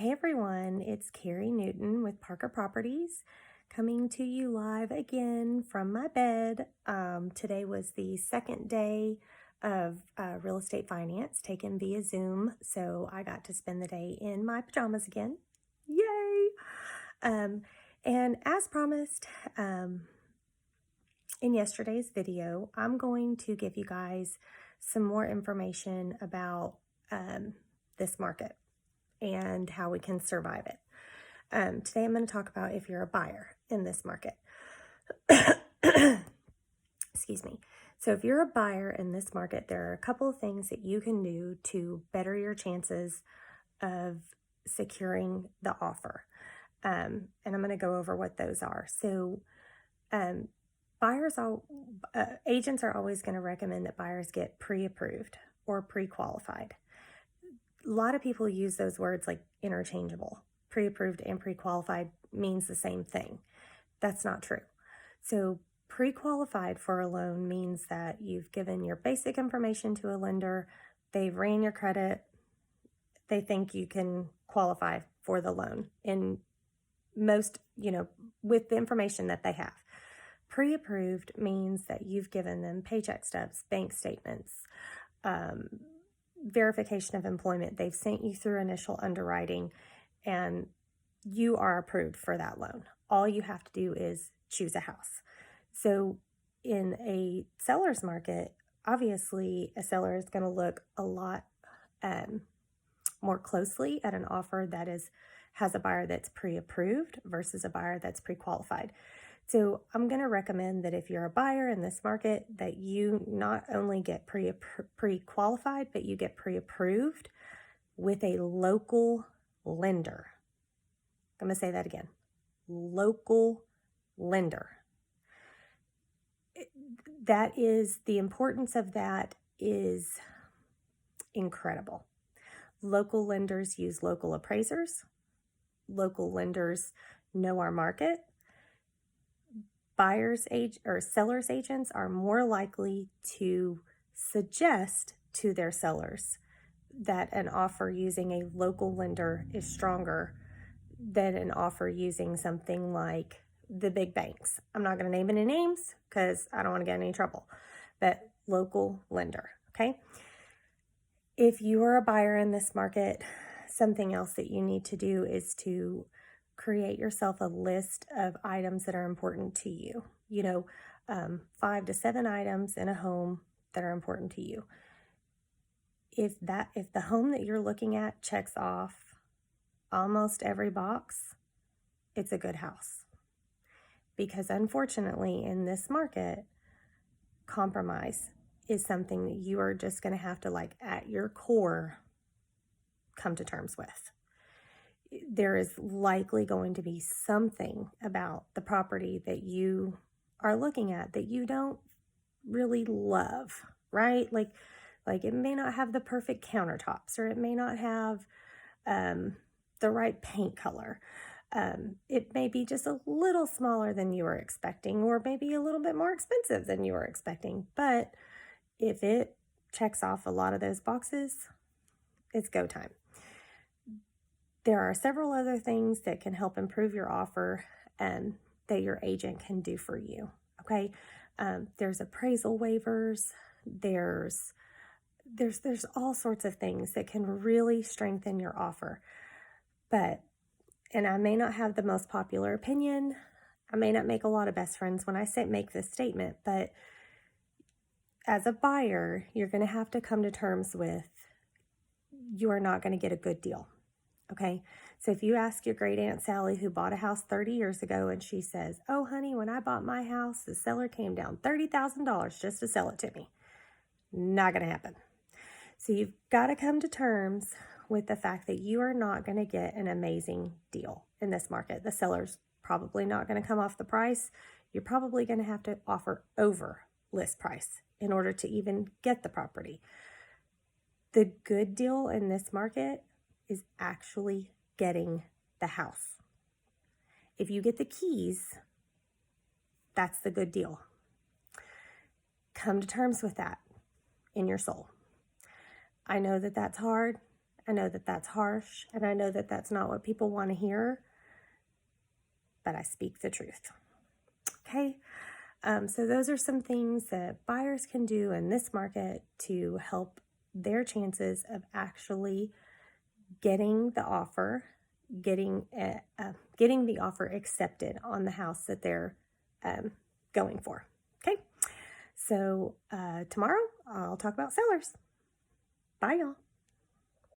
Hey everyone, it's Carrie Newton with Parker Properties coming to you live again from my bed. Today was the second day of real estate finance taken via Zoom, so I got to spend the day in my pajamas again. Yay! And as promised, in yesterday's video, I'm going to give you guys some more information about this market and how we can survive it. Today I'm going to talk about if you're a buyer in this market. Excuse me. So if you're a buyer in this market, there are a couple of things that you can do to better your chances of securing the offer. And I'm going to go over what those are. So agents are always going to recommend that buyers get pre-approved or pre-qualified. A lot of people use those words like interchangeable. Pre-approved and pre-qualified means the same thing. That's not true. So pre-qualified for a loan means that you've given your basic information to a lender, they've ran your credit, they think you can qualify for the loan in most, with the information that they have. Pre-approved means that you've given them paycheck stubs, bank statements, verification of employment. They've sent you through initial underwriting and you are approved for that loan. All you have to do is choose a house. So in a seller's market, obviously a seller is going to look a lot more closely at an offer that has a buyer that's pre-approved versus a buyer that's pre-qualified. So I'm going to recommend that if you're a buyer in this market, that you not only get pre-qualified, but you get pre-approved with a local lender. I'm going to say that again. Local lender. The importance of that is incredible. Local lenders use local appraisers. Local lenders know our market. Sellers agents are more likely to suggest to their sellers that an offer using a local lender is stronger than an offer using something like the big banks. I'm not going to name any names because I don't want to get in any trouble, but local lender, okay? If you are a buyer in this market, something else that you need to do is to create yourself a list of items that are important to you. 5 to 7 items in a home that are important to you. If the home that you're looking at checks off almost every box, it's a good house. Because unfortunately in this market, compromise is something that you are just going to have to, at your core, come to terms with. There is likely going to be something about the property that you are looking at that you don't really love, right? Like it may not have the perfect countertops, or it may not have the right paint color. It may be just a little smaller than you were expecting, or maybe a little bit more expensive than you were expecting. But if it checks off a lot of those boxes, it's go time. There are several other things that can help improve your offer that your agent can do for you, okay? There's appraisal waivers. There's all sorts of things that can really strengthen your offer. And I may not have the most popular opinion. I may not make a lot of best friends when I make this statement, but as a buyer, you're going to have to come to terms with you are not going to get a good deal. Okay, so if you ask your great Aunt Sally who bought a house 30 years ago and she says, "Oh, honey, when I bought my house, the seller came down $30,000 just to sell it to me." Not going to happen. So you've got to come to terms with the fact that you are not going to get an amazing deal in this market. The seller's probably not going to come off the price. You're probably going to have to offer over list price in order to even get the property. The good deal in this market is actually getting the house. If you get the keys, that's the good deal. Come to terms with that in your soul. I know that that's hard. I know that that's harsh, and I know that that's not what people want to hear, but I speak the truth. Okay, so those are some things that buyers can do in this market to help their chances of actually getting the offer, getting the offer accepted on the house that they're going for. Okay, so tomorrow I'll talk about sellers. Bye, y'all.